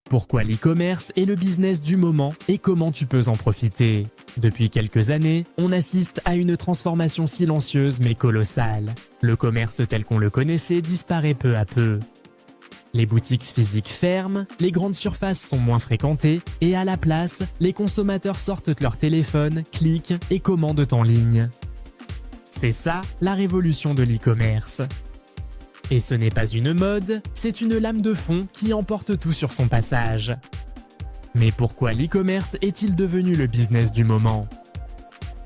Pourquoi l'e-commerce est le business du moment et comment tu peux en profiter? Depuis quelques années, on assiste à une transformation silencieuse mais colossale. Le commerce tel qu'on le connaissait disparaît peu à peu. Les boutiques physiques ferment, les grandes surfaces sont moins fréquentées et à la place, les consommateurs sortent leur téléphone, cliquent et commandent en ligne. C'est ça, la révolution de l'e-commerce. Et ce n'est pas une mode, c'est une lame de fond qui emporte tout sur son passage. Mais pourquoi l'e-commerce est-il devenu le business du moment?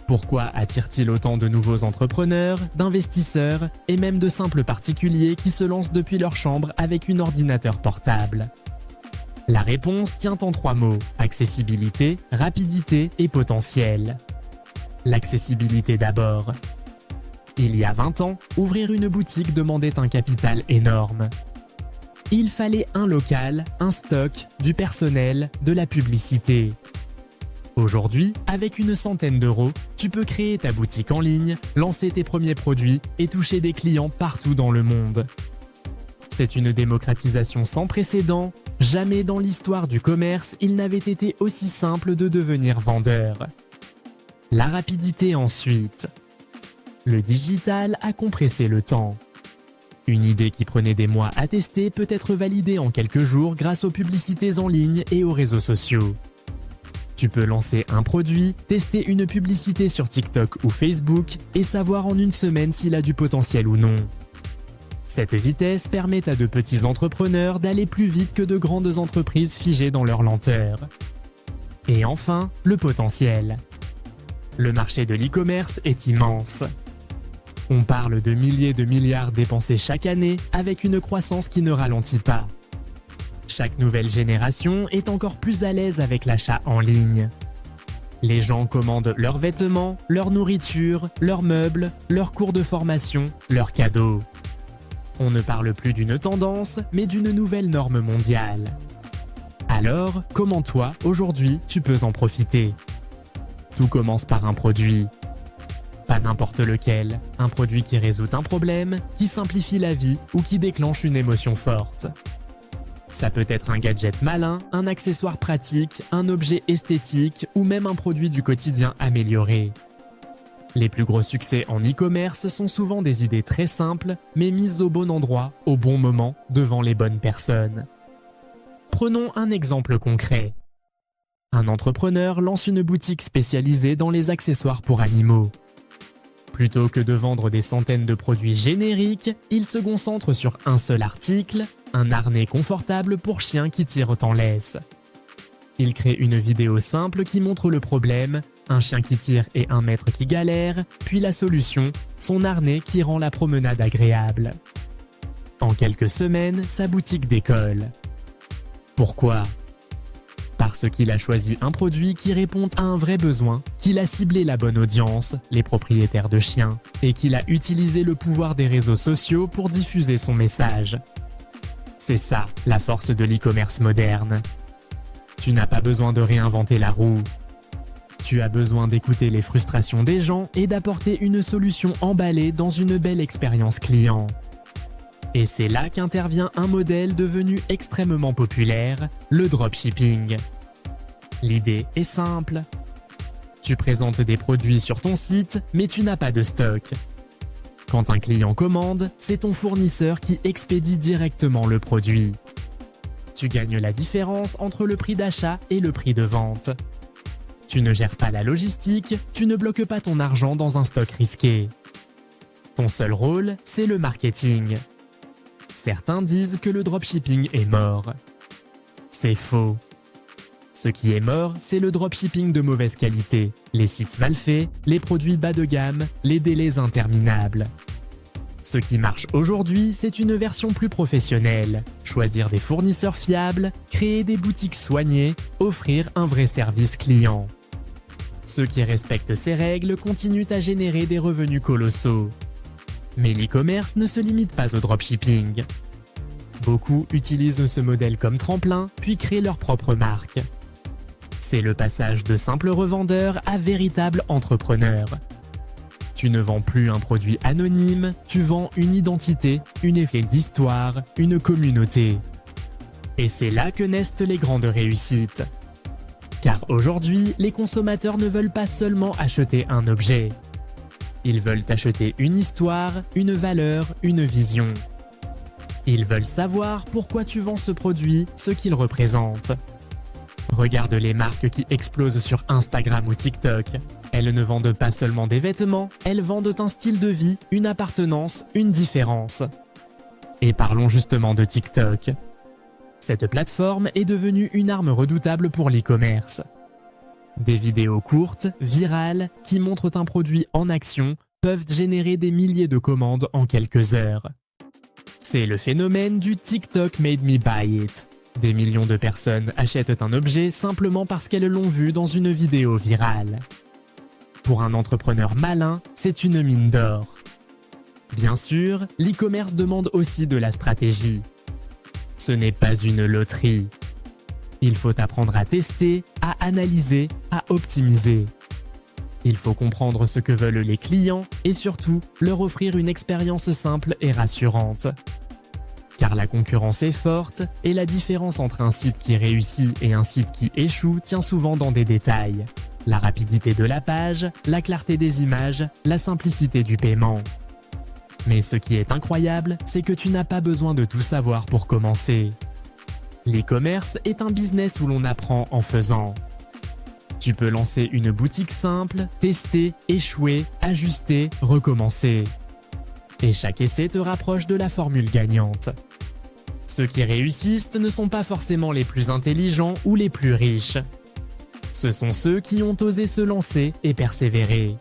Pourquoi attire-t-il autant de nouveaux entrepreneurs, d'investisseurs et même de simples particuliers qui se lancent depuis leur chambre avec un ordinateur portable? La réponse tient en 3 mots: accessibilité, rapidité et potentiel. L'accessibilité d'abord. Il y a 20 ans, ouvrir une boutique demandait un capital énorme. Il fallait un local, un stock, du personnel, de la publicité. Aujourd'hui, avec une centaine d'euros, tu peux créer ta boutique en ligne, lancer tes premiers produits et toucher des clients partout dans le monde. C'est une démocratisation sans précédent. Jamais dans l'histoire du commerce, il n'avait été aussi simple de devenir vendeur. La rapidité ensuite. Le digital a compressé le temps. Une idée qui prenait des mois à tester peut être validée en quelques jours grâce aux publicités en ligne et aux réseaux sociaux. Tu peux lancer un produit, tester une publicité sur TikTok ou Facebook et savoir en une semaine s'il a du potentiel ou non. Cette vitesse permet à de petits entrepreneurs d'aller plus vite que de grandes entreprises figées dans leur lenteur. Et enfin, le potentiel. Le marché de l'e-commerce est immense. On parle de milliers de milliards dépensés chaque année avec une croissance qui ne ralentit pas. Chaque nouvelle génération est encore plus à l'aise avec l'achat en ligne. Les gens commandent leurs vêtements, leur nourriture, leurs meubles, leurs cours de formation, leurs cadeaux. On ne parle plus d'une tendance, mais d'une nouvelle norme mondiale. Alors, comment toi, aujourd'hui, tu peux en profiter? Tout commence par un produit. Pas n'importe lequel, un produit qui résout un problème, qui simplifie la vie ou qui déclenche une émotion forte. Ça peut être un gadget malin, un accessoire pratique, un objet esthétique ou même un produit du quotidien amélioré. Les plus gros succès en e-commerce sont souvent des idées très simples, mais mises au bon endroit, au bon moment, devant les bonnes personnes. Prenons un exemple concret. Un entrepreneur lance une boutique spécialisée dans les accessoires pour animaux. Plutôt que de vendre des centaines de produits génériques, il se concentre sur un seul article, un harnais confortable pour chiens qui tirent en laisse. Il crée une vidéo simple qui montre le problème, un chien qui tire et un maître qui galère, puis la solution, son harnais qui rend la promenade agréable. En quelques semaines, sa boutique décolle. Pourquoi ? Parce qu'il a choisi un produit qui répond à un vrai besoin, qu'il a ciblé la bonne audience, les propriétaires de chiens, et qu'il a utilisé le pouvoir des réseaux sociaux pour diffuser son message. C'est ça, la force de l'e-commerce moderne. Tu n'as pas besoin de réinventer la roue. Tu as besoin d'écouter les frustrations des gens et d'apporter une solution emballée dans une belle expérience client. Et c'est là qu'intervient un modèle devenu extrêmement populaire, le dropshipping. L'idée est simple. Tu présentes des produits sur ton site, mais tu n'as pas de stock. Quand un client commande, c'est ton fournisseur qui expédie directement le produit. Tu gagnes la différence entre le prix d'achat et le prix de vente. Tu ne gères pas la logistique, tu ne bloques pas ton argent dans un stock risqué. Ton seul rôle, c'est le marketing. Certains disent que le dropshipping est mort. C'est faux. Ce qui est mort, c'est le dropshipping de mauvaise qualité, les sites mal faits, les produits bas de gamme, les délais interminables. Ce qui marche aujourd'hui, c'est une version plus professionnelle. Choisir des fournisseurs fiables, créer des boutiques soignées, offrir un vrai service client. Ceux qui respectent ces règles continuent à générer des revenus colossaux. Mais l'e-commerce ne se limite pas au dropshipping. Beaucoup utilisent ce modèle comme tremplin, puis créent leur propre marque. C'est le passage de simple revendeur à véritable entrepreneur. Tu ne vends plus un produit anonyme, tu vends une identité, un effet d'histoire, une communauté. Et c'est là que naissent les grandes réussites. Car aujourd'hui, les consommateurs ne veulent pas seulement acheter un objet. Ils veulent acheter une histoire, une valeur, une vision. Ils veulent savoir pourquoi tu vends ce produit, ce qu'il représente. Regarde les marques qui explosent sur Instagram ou TikTok. Elles ne vendent pas seulement des vêtements, elles vendent un style de vie, une appartenance, une différence. Et parlons justement de TikTok. Cette plateforme est devenue une arme redoutable pour l'e-commerce. Des vidéos courtes, virales, qui montrent un produit en action, peuvent générer des milliers de commandes en quelques heures. C'est le phénomène du TikTok made me buy it. Des millions de personnes achètent un objet simplement parce qu'elles l'ont vu dans une vidéo virale. Pour un entrepreneur malin, c'est une mine d'or. Bien sûr, l'e-commerce demande aussi de la stratégie. Ce n'est pas une loterie. Il faut apprendre à tester, à analyser, à optimiser. Il faut comprendre ce que veulent les clients et surtout leur offrir une expérience simple et rassurante. Car la concurrence est forte et la différence entre un site qui réussit et un site qui échoue tient souvent dans des détails. La rapidité de la page, la clarté des images, la simplicité du paiement. Mais ce qui est incroyable, c'est que tu n'as pas besoin de tout savoir pour commencer. L'e-commerce est un business où l'on apprend en faisant. Tu peux lancer une boutique simple, tester, échouer, ajuster, recommencer. Et chaque essai te rapproche de la formule gagnante. Ceux qui réussissent ne sont pas forcément les plus intelligents ou les plus riches. Ce sont ceux qui ont osé se lancer et persévérer.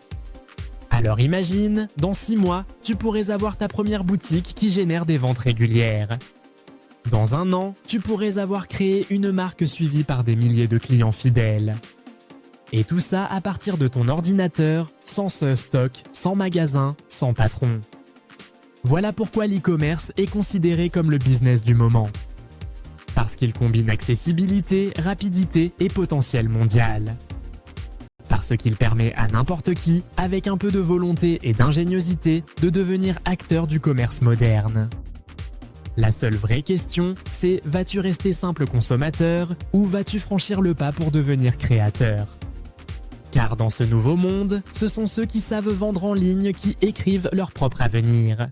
Alors imagine, dans 6 mois, tu pourrais avoir ta première boutique qui génère des ventes régulières. Dans 1 an, tu pourrais avoir créé une marque suivie par des milliers de clients fidèles. Et tout ça à partir de ton ordinateur, sans stock, sans magasin, sans patron. Voilà pourquoi l'e-commerce est considéré comme le business du moment. Parce qu'il combine accessibilité, rapidité et potentiel mondial. Parce qu'il permet à n'importe qui, avec un peu de volonté et d'ingéniosité, de devenir acteur du commerce moderne. La seule vraie question, c'est vas-tu rester simple consommateur ou vas-tu franchir le pas pour devenir créateur ? Car dans ce nouveau monde, ce sont ceux qui savent vendre en ligne qui écrivent leur propre avenir.